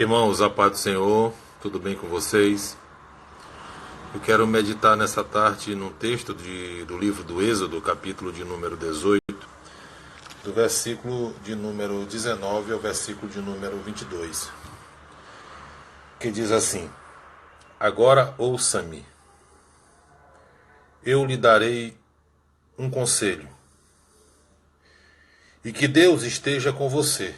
Irmãos, a paz do Senhor, tudo bem com vocês? Eu quero meditar nessa tarde num texto do livro do Êxodo, capítulo de número 18, do versículo de número 19 ao versículo de número 22, que diz assim: Agora ouça-me, eu lhe darei um conselho, e que Deus esteja com você.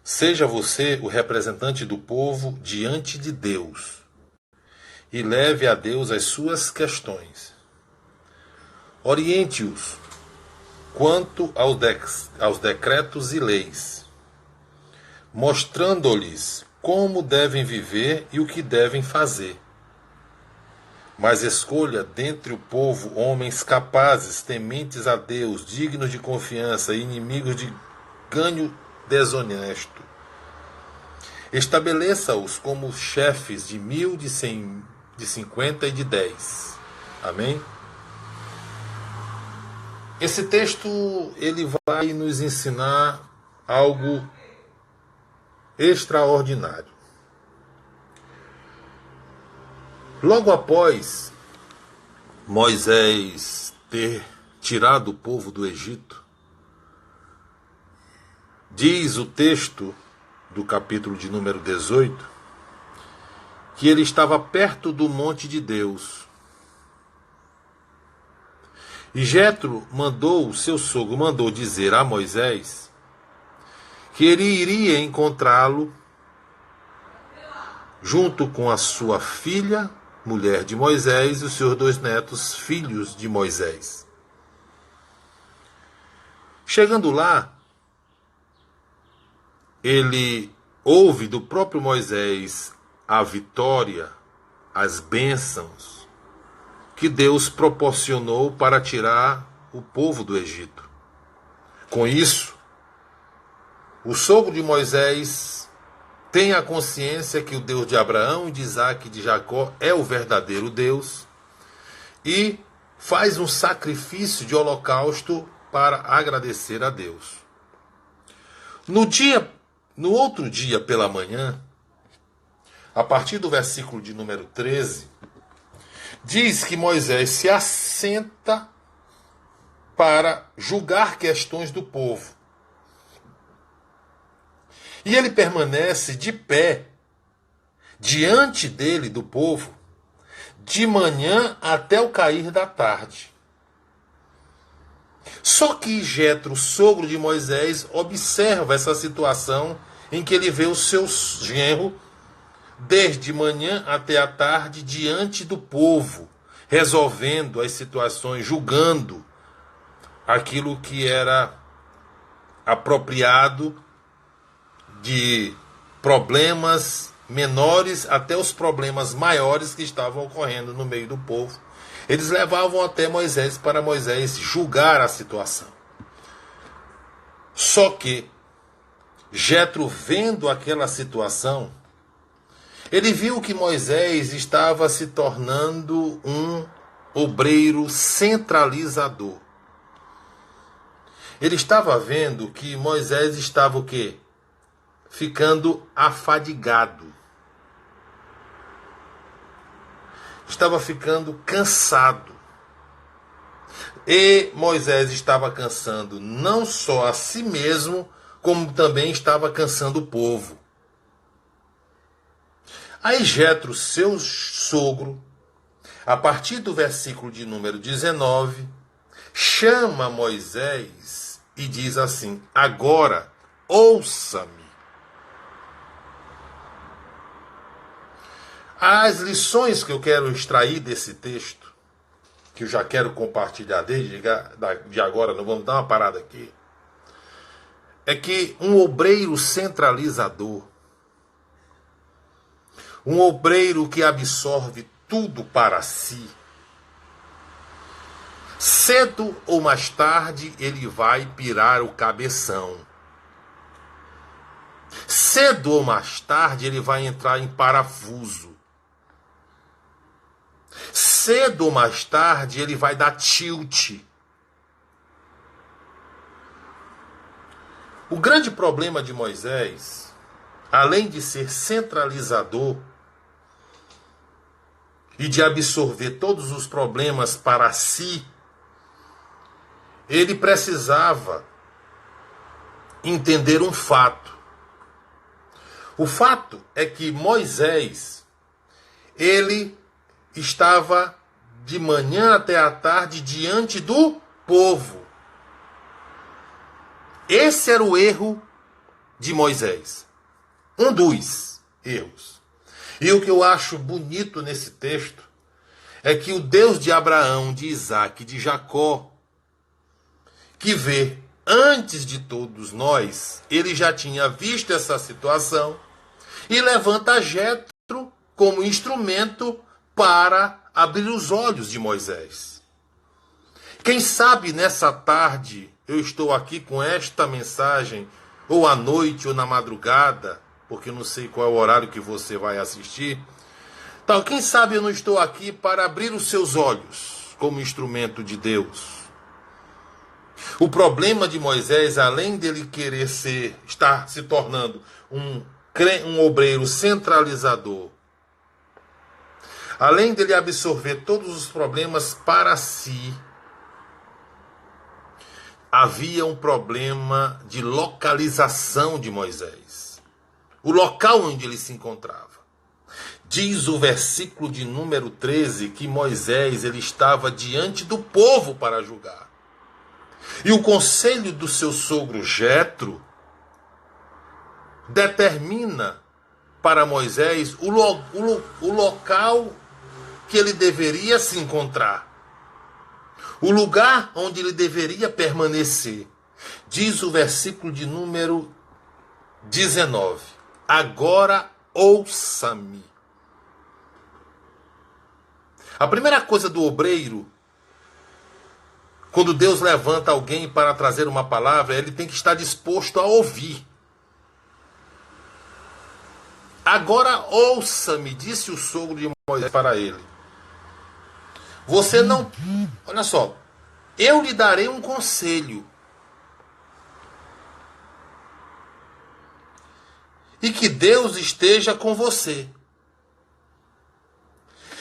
Seja você o representante do povo diante de Deus e leve a Deus as suas questões. Oriente-os quanto aos decretos e leis, mostrando-lhes como devem viver e o que devem fazer. Mas escolha dentre o povo homens capazes, tementes a Deus, dignos de confiança e inimigos de ganho desonesto. Estabeleça-os como chefes de 1.000, de 100, de 50 e de 10. Amém? Esse texto ele vai nos ensinar algo extraordinário. Logo após Moisés ter tirado o povo do Egito, diz o texto do capítulo de número 18, que ele estava perto do monte de Deus. E Jetro seu sogro mandou dizer a Moisés que ele iria encontrá-lo junto com a sua filha, mulher de Moisés, e os seus 2 netos, filhos de Moisés. Chegando lá, ele ouve do próprio Moisés a vitória, as bênçãos que Deus proporcionou para tirar o povo do Egito. Com isso, o sogro de Moisés tem a consciência que o Deus de Abraão, de Isaac e de Jacó é o verdadeiro Deus e faz um sacrifício de holocausto para agradecer a Deus. No outro dia pela manhã, a partir do versículo de número 13, diz que Moisés se assenta para julgar questões do povo. E ele permanece de pé diante dele, do povo, de manhã até o cair da tarde. Só que Jetro, sogro de Moisés, observa essa situação em que ele vê o seu genro desde manhã até a tarde diante do povo, resolvendo as situações, julgando aquilo que era apropriado, de problemas menores até os problemas maiores que estavam ocorrendo no meio do povo. Eles levavam até Moisés para Moisés julgar a situação. Só que Jetro, vendo aquela situação, ele viu que Moisés estava se tornando um obreiro centralizador. Ele estava vendo que Moisés estava o quê? Ficando afadigado. Estava ficando cansado. E Moisés estava cansando não só a si mesmo, como também estava cansando o povo. Aí Jetro, seu sogro, a partir do versículo de número 19, chama Moisés e diz assim: agora ouça-me. As lições que eu quero extrair desse texto, que eu já quero compartilhar desde de agora, não vamos dar uma parada aqui, é que um obreiro centralizador, um obreiro que absorve tudo para si, cedo ou mais tarde ele vai pirar o cabeção. Cedo ou mais tarde ele vai entrar em parafuso. Cedo ou mais tarde ele vai dar tilt. O grande problema de Moisés, além de ser centralizador e de absorver todos os problemas para si, ele precisava entender um fato. O fato é que Moisés, ele estava de manhã até à tarde diante do povo. Esse era o erro de Moisés. Um dos erros. E o que eu acho bonito nesse texto é que o Deus de Abraão, de Isaac, de Jacó, que vê antes de todos nós, ele já tinha visto essa situação e levanta Jetro como instrumento para abrir os olhos de Moisés. Quem sabe nessa tarde eu estou aqui com esta mensagem, ou à noite ou na madrugada, porque eu não sei qual é o horário que você vai assistir. Então, quem sabe eu não estou aqui para abrir os seus olhos como instrumento de Deus. O problema de Moisés, além dele querer estar se tornando um obreiro centralizador, além dele absorver todos os problemas para si, havia um problema de localização de Moisés. O local onde ele se encontrava. Diz o versículo de número 13 que Moisés ele estava diante do povo para julgar. E o conselho do seu sogro Jetro determina para Moisés o local que ele deveria se encontrar. O lugar onde ele deveria permanecer. Diz o versículo de número 19. Agora ouça-me. A primeira coisa do obreiro, quando Deus levanta alguém para trazer uma palavra, ele tem que estar disposto a ouvir. Agora ouça-me, disse o sogro de Moisés para ele. Você não... Olha só. Eu lhe darei um conselho. E que Deus esteja com você.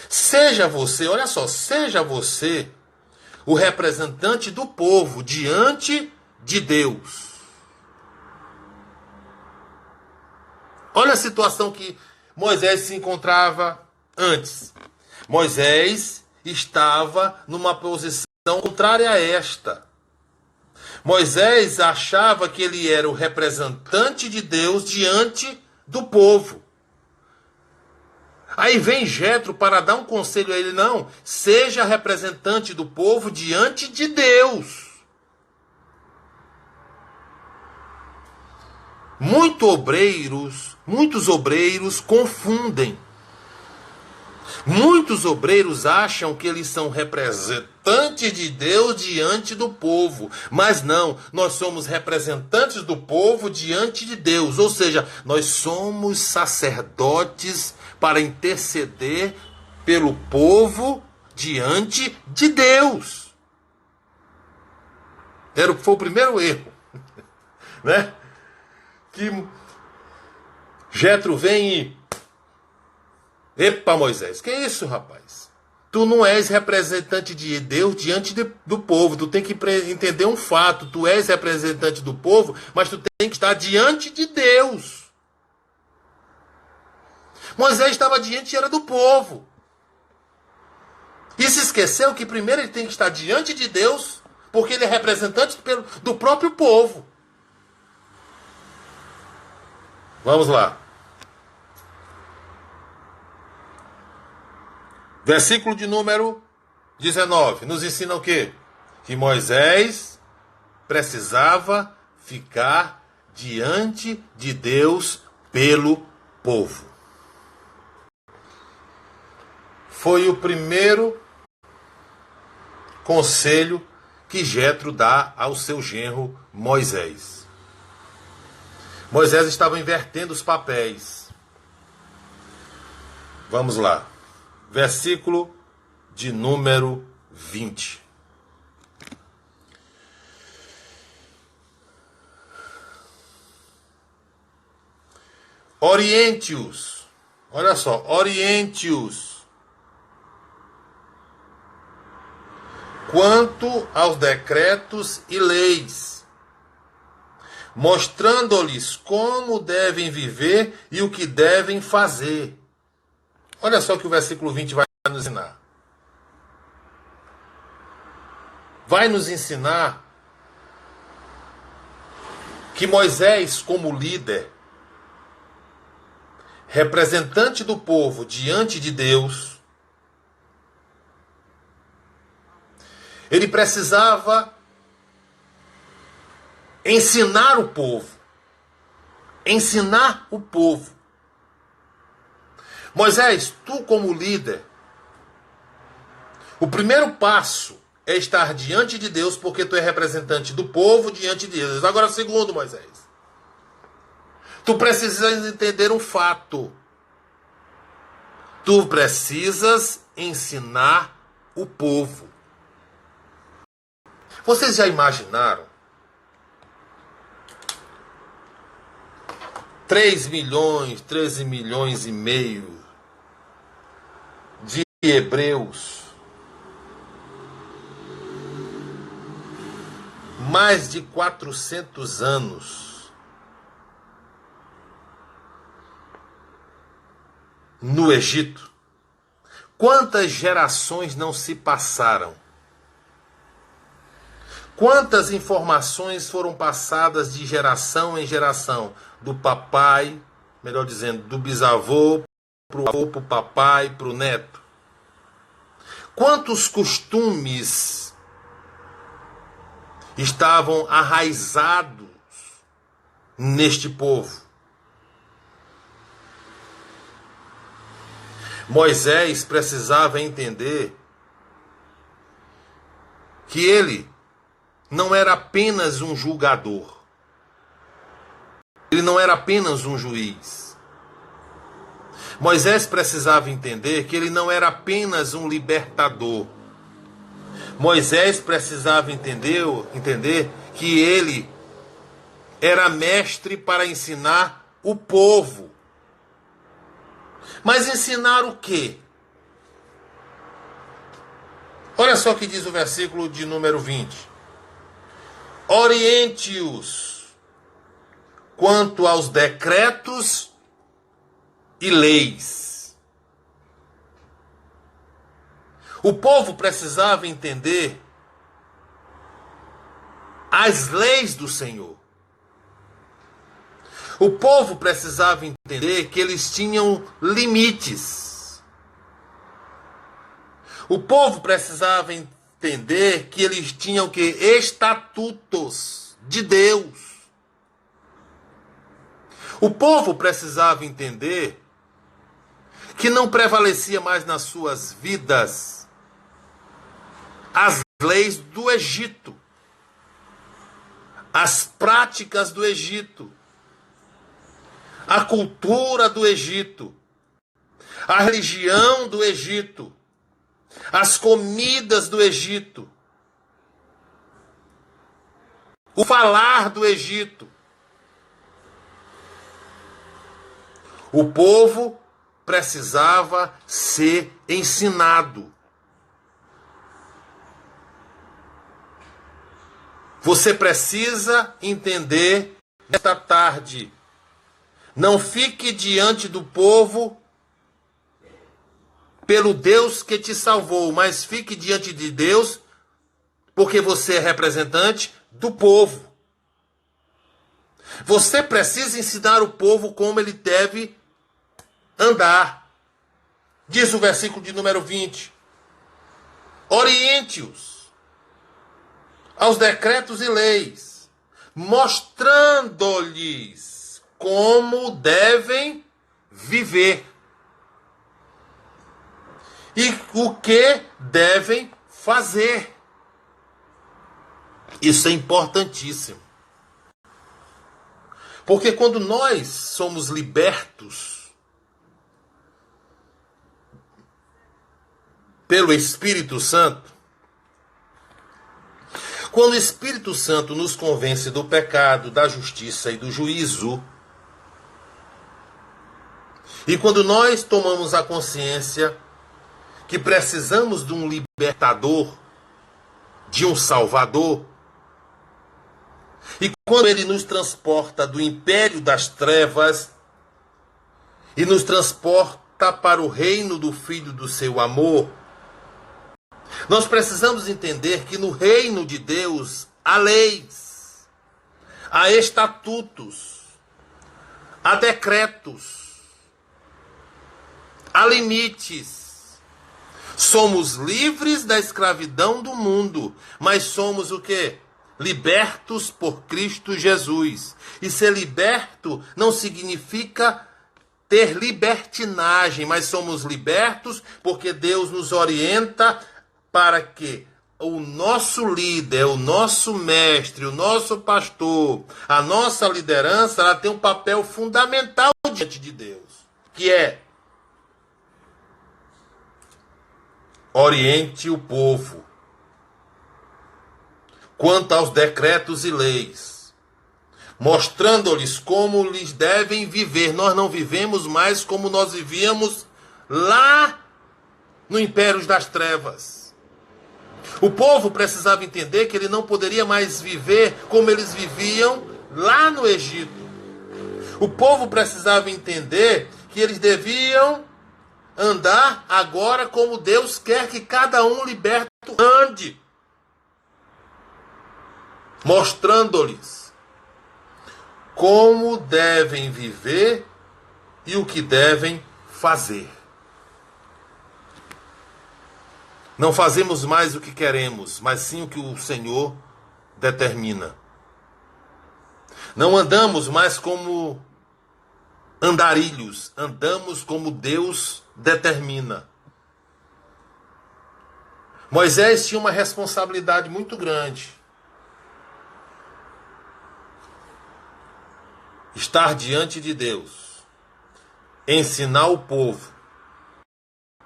Seja você, olha só, seja você o representante do povo diante de Deus. Olha a situação que Moisés se encontrava antes. Moisés estava numa posição contrária a esta. Moisés achava que ele era o representante de Deus diante do povo. Aí vem Jetro para dar um conselho a ele, não, seja representante do povo diante de Deus. Muitos obreiros confundem. Muitos obreiros acham que eles são representantes de Deus diante do povo. Mas não, nós somos representantes do povo diante de Deus. Ou seja, nós somos sacerdotes para interceder pelo povo diante de Deus. Foi o primeiro erro, né? Que Jetro vem e... Epa, Moisés, que isso, rapaz? Tu não és representante de Deus diante do povo. Tu tem que entender um fato. Tu és representante do povo, mas tu tem que estar diante de Deus. Moisés estava diante e era do povo. E se esqueceu que primeiro ele tem que estar diante de Deus, porque ele é representante do próprio povo. Vamos lá. Versículo de número 19. Nos ensina o quê? Que Moisés precisava ficar diante de Deus pelo povo. Foi o primeiro conselho que Jetro dá ao seu genro Moisés. Moisés estava invertendo os papéis. Vamos lá. Versículo de número 20. Oriente-os. Olha só, oriente-os quanto aos decretos e leis, mostrando-lhes como devem viver e o que devem fazer. Olha só o que o versículo 20 vai nos ensinar. Vai nos ensinar que Moisés, como líder, representante do povo diante de Deus, ele precisava ensinar o povo. Ensinar o povo. Moisés, tu como líder, o primeiro passo é estar diante de Deus, porque tu é representante do povo diante de Deus. Agora, segundo, Moisés, tu precisas entender um fato. Tu precisas ensinar o povo. Vocês já imaginaram 3 milhões, 13 milhões e meio de hebreus, mais de 400 anos no Egito? Quantas gerações não se passaram? Quantas informações foram passadas de geração em geração? Do papai, melhor dizendo, do bisavô, para o avô, para o papai, para o neto. Quantos costumes estavam arraizados neste povo? Moisés precisava entender que ele não era apenas um julgador. Ele não era apenas um juiz. Moisés precisava entender que ele não era apenas um libertador. Moisés precisava entender que ele era mestre para ensinar o povo. Mas ensinar o quê? Olha só o que diz o versículo de número 20. Oriente-os quanto aos decretos e leis. O povo precisava entender as leis do Senhor. O povo precisava entender que eles tinham limites. O povo precisava entender que eles tinham que estatutos de Deus. O povo precisava entender que não prevalecia mais nas suas vidas as leis do Egito, as práticas do Egito, a cultura do Egito, a religião do Egito, as comidas do Egito, o falar do Egito. O povo precisava ser ensinado. Você precisa entender nesta tarde. Não fique diante do povo pelo Deus que te salvou, mas fique diante de Deus porque você é representante do povo. Você precisa ensinar o povo como ele deve andar. Diz o versículo de número 20. Oriente-os aos decretos e leis, mostrando-lhes como devem viver e o que devem fazer. Isso é importantíssimo. Porque quando nós somos libertos pelo Espírito Santo, quando o Espírito Santo nos convence do pecado, da justiça e do juízo, E quando nós tomamos a consciência que precisamos de um libertador, de um salvador, e quando ele nos transporta do império das trevas e nos transporta para o reino do Filho do seu amor, nós precisamos entender que no reino de Deus há leis, há estatutos, há decretos, há limites. Somos livres da escravidão do mundo, mas somos o quê? Libertos por Cristo Jesus. E ser liberto não significa ter libertinagem, mas somos libertos porque Deus nos orienta para que o nosso líder, o nosso mestre, o nosso pastor, a nossa liderança, ela tem um papel fundamental diante de Deus, que é oriente o povo quanto aos decretos e leis, mostrando-lhes como lhes devem viver. Nós não vivemos mais como nós vivíamos lá no Império das Trevas. O povo precisava entender que ele não poderia mais viver como eles viviam lá no Egito. O povo precisava entender que eles deviam andar agora como Deus quer que cada um liberto ande. Mostrando-lhes como devem viver e o que devem fazer. Não fazemos mais o que queremos, mas sim o que o Senhor determina. Não andamos mais como andarilhos, andamos como Deus determina. Moisés tinha uma responsabilidade muito grande. Estar diante de Deus, ensinar o povo,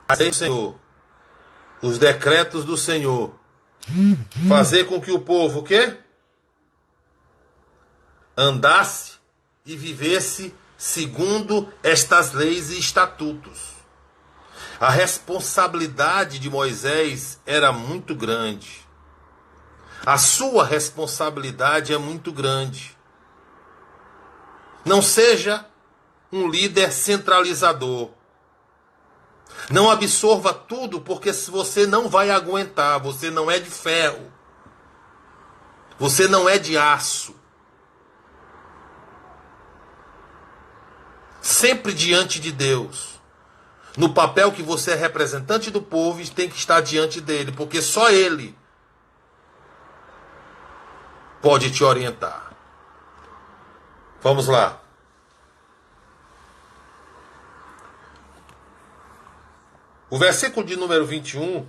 fazer o Senhor, os decretos do Senhor, fazer com que o povo o quê? Andasse e vivesse segundo estas leis e estatutos. A responsabilidade de Moisés era muito grande. A sua responsabilidade é muito grande. Não seja um líder centralizador. Não absorva tudo, porque você não vai aguentar. Você não é de ferro. Você não é de aço. Sempre diante de Deus. No papel que você é representante do povo, tem que estar diante dele, porque só ele pode te orientar. Vamos lá. O versículo de número 21,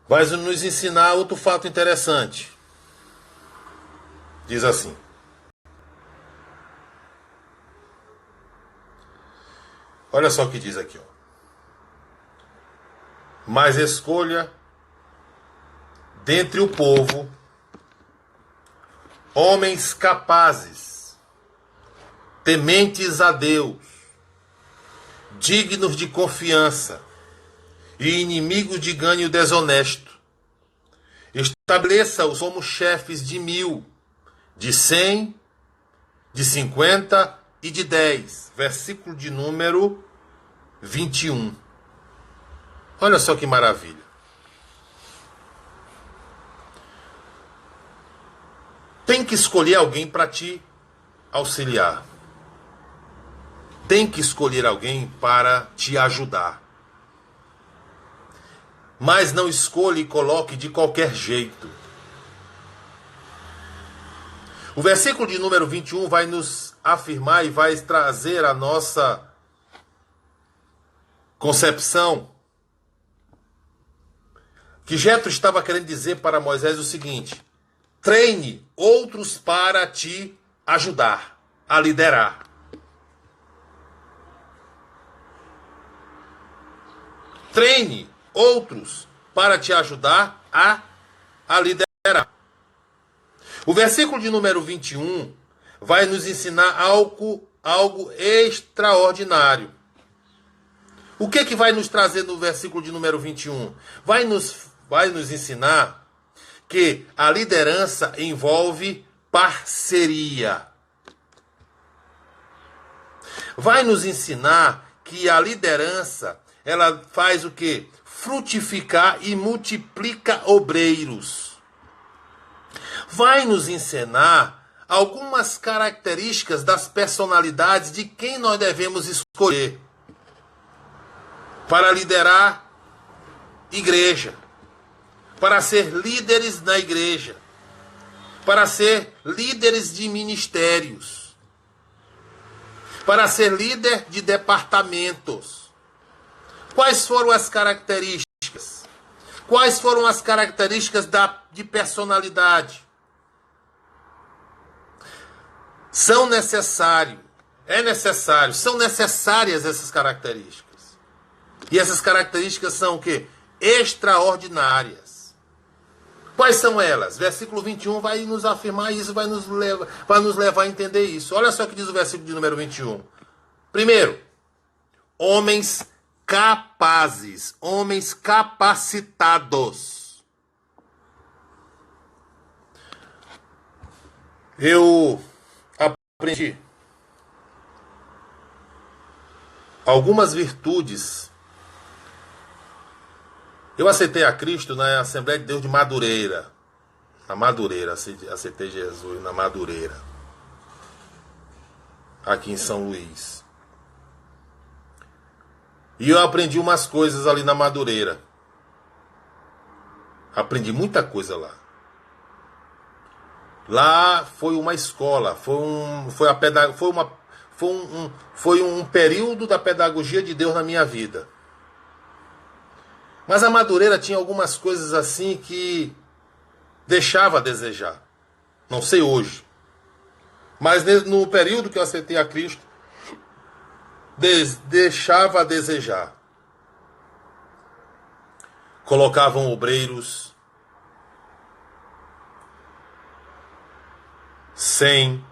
vai nos ensinar outro fato interessante. Diz assim: olha só o que diz aqui, ó. Mas escolha dentre o povo homens capazes, tementes a Deus, dignos de confiança e inimigos de ganho desonesto. Estabeleça-os como chefes de 1000, de 100, de 50 e de 10. Versículo de número 21. Olha só que maravilha. Tem que escolher alguém para te auxiliar. Tem que escolher alguém para te ajudar. Mas não escolha e coloque de qualquer jeito. O versículo de número 21 vai nos afirmar e vai trazer a nossa concepção que Jetro estava querendo dizer para Moisés o seguinte: treine outros para te ajudar a liderar. Treine outros para te ajudar a liderar. O versículo de número 21 vai nos ensinar algo extraordinário. O que vai nos trazer no versículo de número 21? Vai nos ensinar que a liderança envolve parceria. Vai nos ensinar que a liderança, ela faz o quê? Frutificar e multiplica obreiros. Vai nos ensinar algumas características das personalidades de quem nós devemos escolher para liderar igreja, para ser líderes na igreja, para ser líderes de ministérios, para ser líder de departamentos. Quais foram as características? Quais foram as características de personalidade? São necessárias essas características. E essas características são o quê? Extraordinárias. Quais são elas? Versículo 21 vai nos afirmar isso, vai nos levar a entender isso. Olha só o que diz o versículo de número 21. Primeiro, homens capazes, homens capacitados. Eu aprendi algumas virtudes. Eu aceitei a Cristo na Assembleia de Deus de Madureira. Na Madureira, aceitei Jesus na Madureira. Aqui em São Luís. E eu aprendi umas coisas ali na Madureira. Aprendi muita coisa lá. Lá foi uma escola, foi um período da pedagogia de Deus na minha vida. Mas a Madureira tinha algumas coisas assim que deixava a desejar. Não sei hoje. Mas no período que eu aceitei a Cristo, deixava a desejar. Colocavam obreiros sem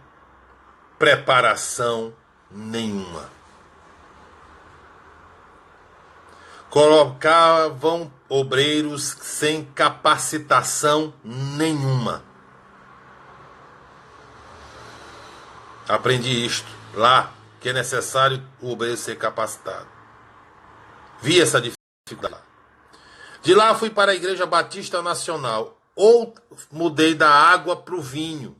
preparação nenhuma. Colocavam obreiros sem capacitação nenhuma. Aprendi isto lá, que é necessário o obreiro ser capacitado. Vi essa dificuldade lá. De lá fui para a Igreja Batista Nacional, ou mudei da água para o vinho.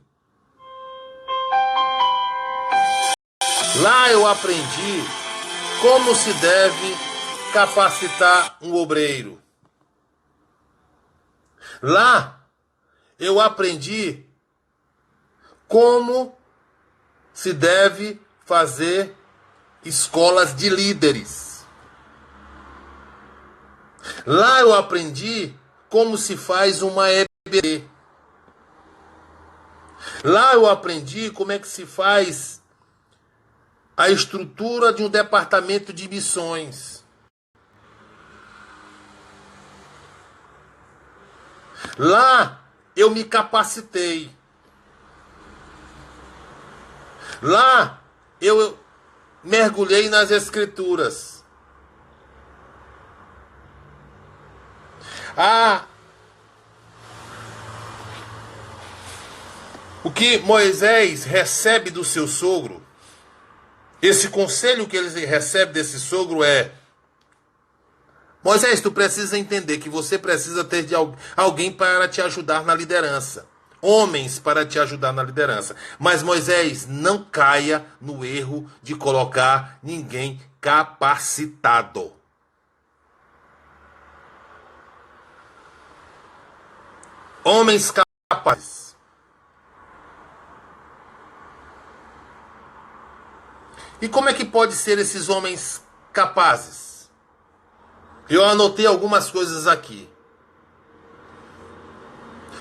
Lá eu aprendi como se deve capacitar um obreiro. Lá eu aprendi como se deve fazer escolas de líderes. Lá eu aprendi como se faz uma EBD. Lá eu aprendi como é que se faz a estrutura de um departamento de missões. Lá eu me capacitei. Lá eu mergulhei nas Escrituras. O que Moisés recebe do seu sogro, esse conselho que ele recebe desse sogro é: Moisés, tu precisa entender que você precisa ter de alguém para te ajudar na liderança. Homens para te ajudar na liderança. Mas Moisés, não caia no erro de colocar ninguém capacitado. Homens capazes. E como é que pode ser esses homens capazes? Eu anotei algumas coisas aqui.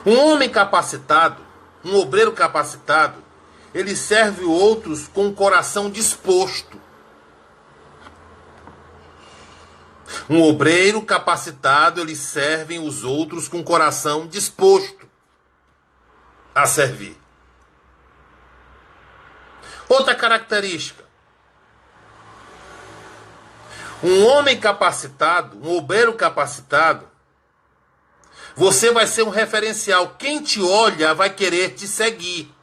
Um homem capacitado, um obreiro capacitado, ele serve outros com o coração disposto. Um obreiro capacitado, ele serve os outros com o coração disposto. a servir. Outra característica. Um homem capacitado, um obreiro capacitado, você vai ser um referencial. Quem te olha vai querer te seguir.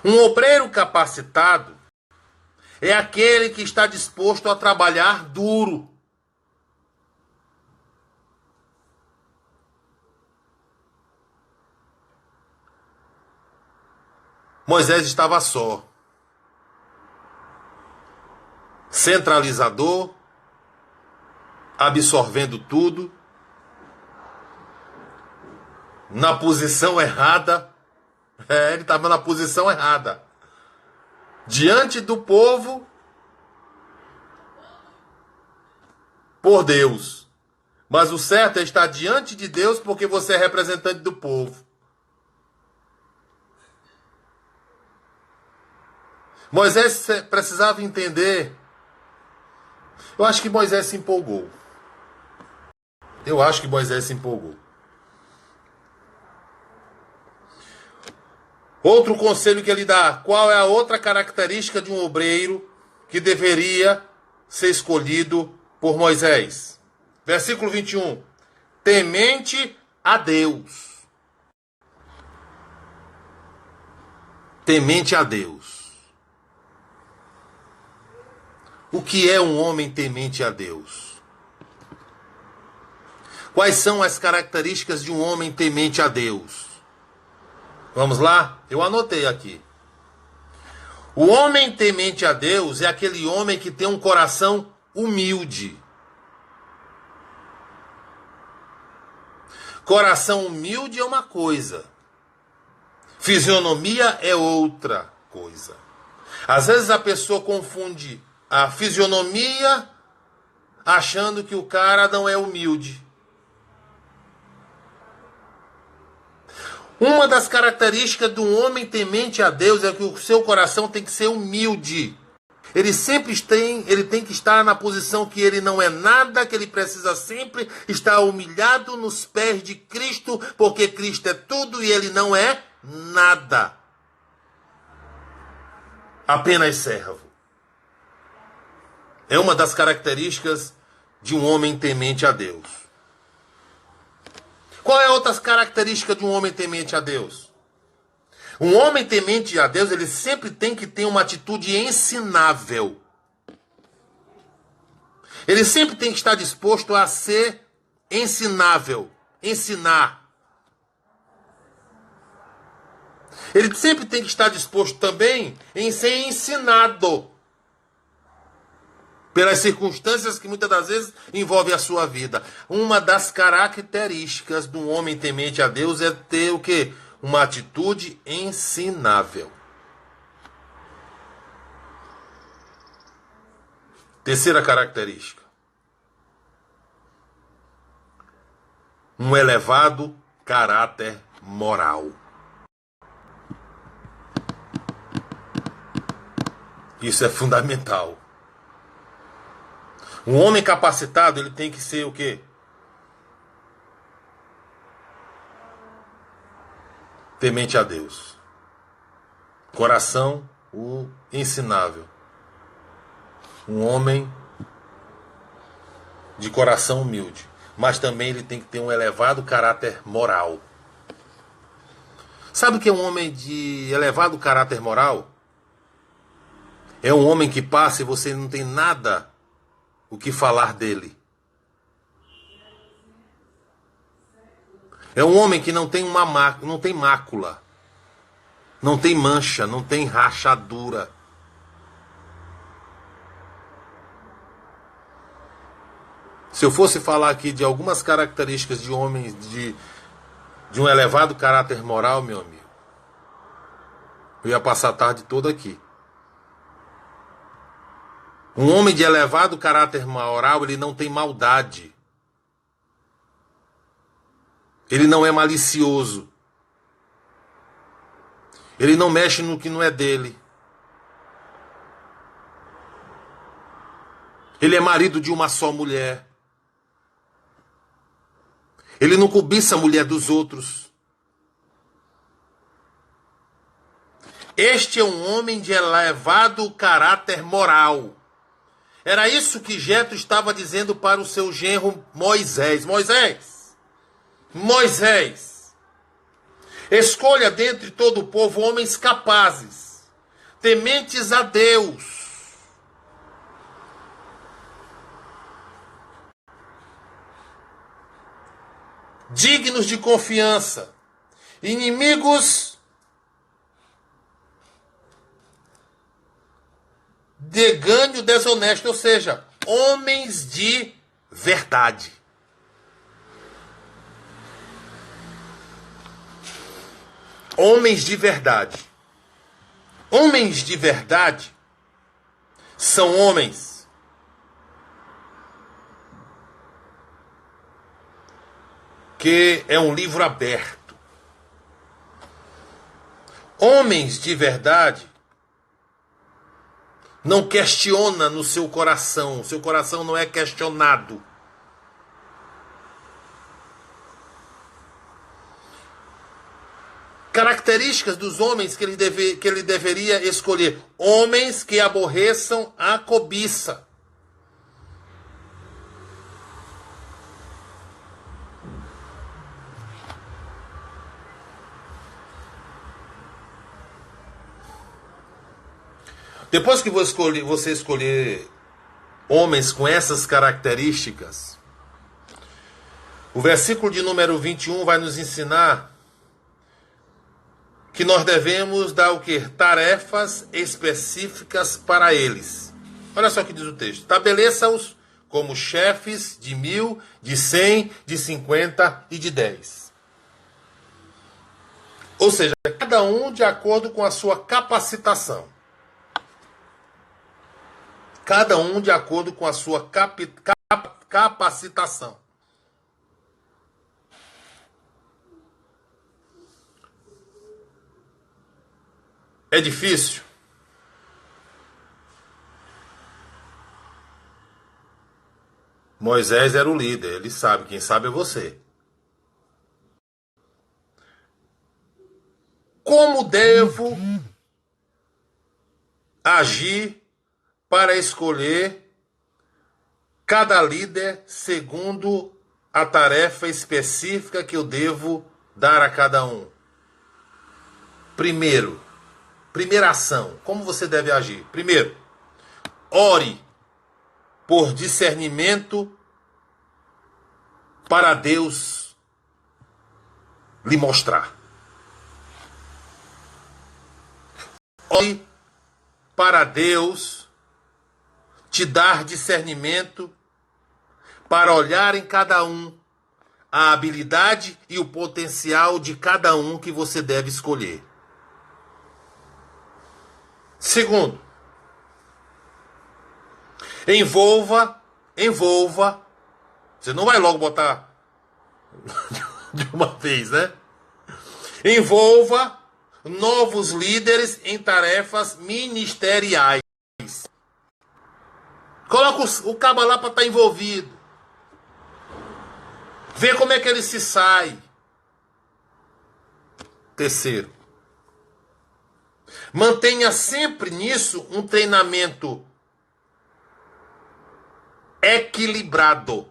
Um obreiro capacitado é aquele que está disposto a trabalhar duro. Moisés estava só. Centralizador, absorvendo tudo, na posição errada. Ele estava na posição errada. Diante do povo, por Deus. Mas o certo é estar diante de Deus porque você é representante do povo. Moisés precisava entender. Eu acho que Moisés se empolgou. Outro conselho que ele dá. Qual é a outra característica de um obreiro que deveria ser escolhido por Moisés? Versículo 21. Temente a Deus. Temente a Deus. O que é um homem temente a Deus? Quais são as características de um homem temente a Deus? Vamos lá? Eu anotei aqui. O homem temente a Deus é aquele homem que tem um coração humilde. Coração humilde é uma coisa. Fisionomia é outra coisa. Às vezes a pessoa confunde a fisionomia achando que o cara não é humilde. Uma das características de um homem temente a Deus é que o seu coração tem que ser humilde. Ele tem que estar na posição que ele não é nada, que ele precisa sempre estar humilhado nos pés de Cristo, porque Cristo é tudo e ele não é nada. Apenas servo. É uma das características de um homem temente a Deus. Qual é a outra característica de um homem temente a Deus? Um homem temente a Deus, ele sempre tem que ter uma atitude ensinável. Ele sempre tem que estar disposto a ser ensinável, ensinar. Ele sempre tem que estar disposto também em ser ensinado pelas circunstâncias que muitas das vezes envolvem a sua vida. Uma das características de um homem temente a Deus é ter o quê? Uma atitude ensinável. Terceira característica. Um elevado caráter moral. Isso é fundamental. Um homem capacitado, ele tem que ser o quê? Temente a Deus. Coração, o ensinável. Um homem de coração humilde. Mas também ele tem que ter um elevado caráter moral. Sabe o que é um homem de elevado caráter moral? É um homem que passa e você não tem nada o que falar dele. É um homem que não tem não tem mácula, não tem mancha, não tem rachadura. Se eu fosse falar aqui de algumas características de homens de um elevado caráter moral, meu amigo, eu ia passar a tarde toda aqui. Um homem de elevado caráter moral, ele não tem maldade. Ele não é malicioso. Ele não mexe no que não é dele. Ele é marido de uma só mulher. Ele não cobiça a mulher dos outros. Este é um homem de elevado caráter moral. Era isso que Jetro estava dizendo para o seu genro Moisés. Moisés, escolha dentre todo o povo homens capazes, tementes a Deus, dignos de confiança, inimigos de ganho desonesto, ou seja, homens de verdade. Homens de verdade. Homens de verdade são homens que é um livro aberto. Homens de verdade não questiona no seu coração. Seu coração não é questionado. Características dos homens que ele deveria escolher. Homens que aborreçam a cobiça. Depois que você escolher homens com essas características, o versículo de número 21 vai nos ensinar que nós devemos dar o quê? Tarefas específicas para eles. Olha só o que diz o texto. Estabeleça-os como chefes de 1.000, de 100, de 50 e de 10. Ou seja, cada um de acordo com a sua capacitação. Cada um de acordo com a sua capacitação. É difícil? Moisés era o líder, ele sabe, quem sabe é você. Como devo agir para escolher cada líder segundo a tarefa específica que eu devo dar a cada um? Primeira ação, como você deve agir? Primeiro, ore por discernimento para Deus lhe mostrar. Ore para Deus te dar discernimento para olhar em cada um a habilidade e o potencial de cada um que você deve escolher. Segundo, envolva. Você não vai logo botar de uma vez, né? Envolva novos líderes em tarefas ministeriais. Coloca o cabo lá para estar envolvido. Vê como é que ele se sai. Terceiro, mantenha sempre nisso um treinamento equilibrado.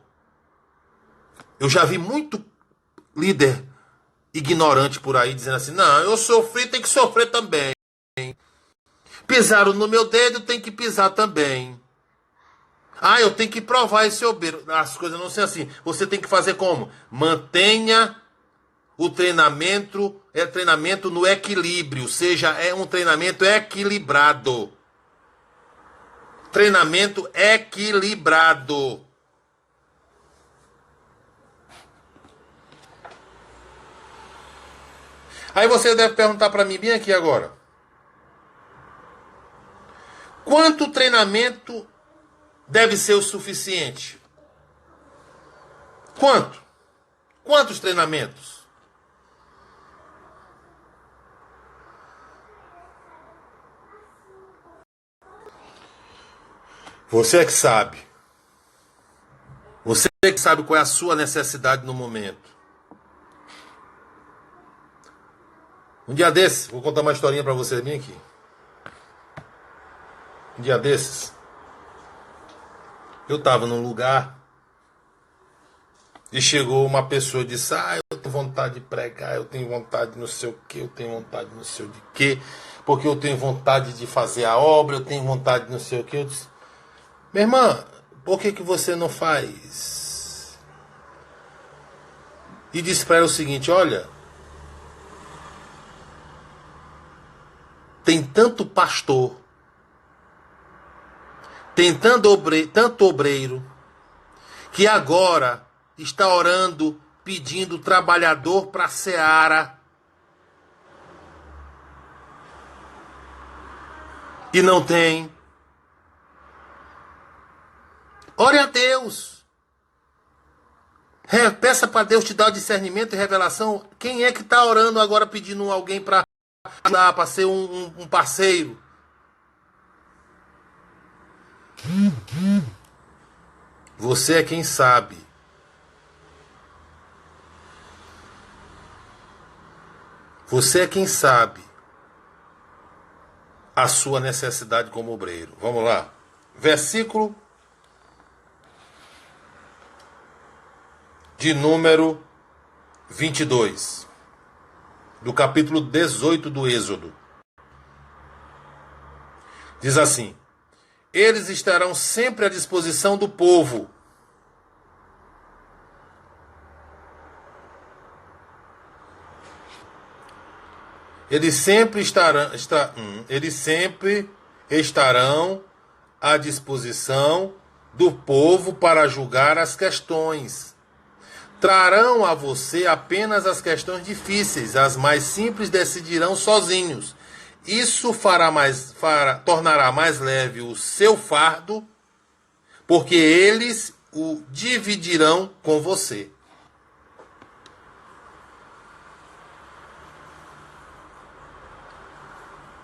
Eu já vi muito líder ignorante por aí dizendo assim: não, eu sofri, tem que sofrer também. Pisaram no meu dedo, tem que pisar também. Ah, eu tenho que provar esse obeiro. As coisas não são assim. Você tem que fazer como? Mantenha o treinamento, treinamento no equilíbrio, ou seja, é um treinamento equilibrado. Treinamento equilibrado. Aí você deve perguntar para mim bem aqui agora: quanto treinamento deve ser o suficiente? Quanto? Quantos treinamentos? Você é que sabe. Você é que sabe qual é a sua necessidade no momento. Um dia desses, vou contar uma historinha para você bem aqui. Um dia desses, eu estava num lugar e chegou uma pessoa e disse: eu tenho vontade de pregar, eu tenho vontade de não sei o que, eu tenho vontade de não sei o de que, porque eu tenho vontade de fazer a obra, eu tenho vontade de não sei o que. Eu disse: minha irmã, por que você não faz? E disse para ela o seguinte: olha, tem tanto pastor, tem tanto obreiro, que agora está orando, pedindo trabalhador para a seara. E não tem. Ore a Deus. Peça para Deus te dar o discernimento e revelação. Quem é que está orando agora pedindo alguém para ajudar, para ser um parceiro? Você é quem sabe. Você é quem sabe a sua necessidade como obreiro. Vamos lá. Versículo de número 22, do capítulo 18 do Êxodo. Diz assim: eles estarão sempre à disposição do povo. Eles sempre estarão à disposição do povo para julgar as questões. Trarão a você apenas as questões difíceis, as mais simples decidirão sozinhos. Isso tornará mais leve o seu fardo, porque eles o dividirão com você.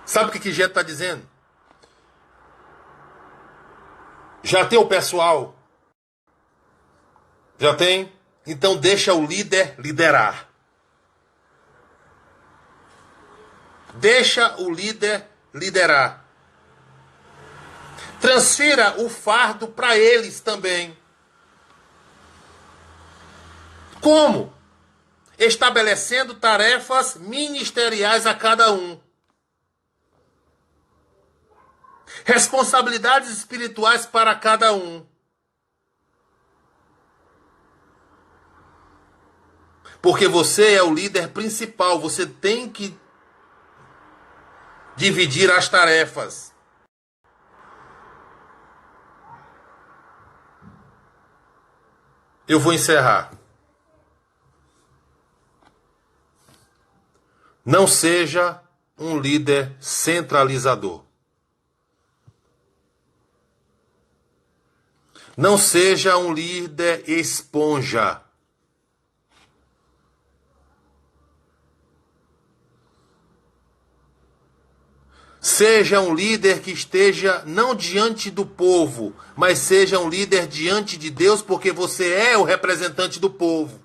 Sabe o que Jeto está dizendo? Já tem o pessoal? Já tem? Então deixa o líder liderar. Deixa o líder liderar. Transfira o fardo para eles também. Como? Estabelecendo tarefas ministeriais a cada um. Responsabilidades espirituais para cada um. Porque você é o líder principal, você tem que dividir as tarefas. Eu vou encerrar. Não seja um líder centralizador. Não seja um líder esponja. Seja um líder que esteja não diante do povo, mas seja um líder diante de Deus, porque você é o representante do povo.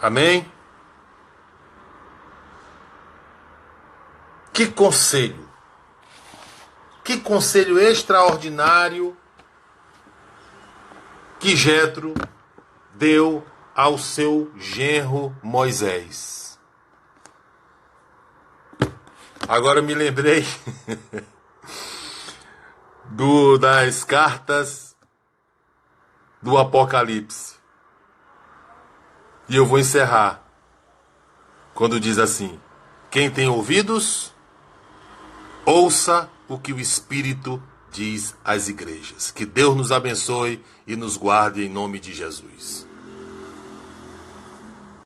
Amém? Que conselho! Que conselho extraordinário que Jetro deu ao seu genro Moisés. Agora me lembrei das cartas do Apocalipse. E eu vou encerrar quando diz assim: quem tem ouvidos, ouça o que o Espírito diz às igrejas. Que Deus nos abençoe e nos guarde em nome de Jesus.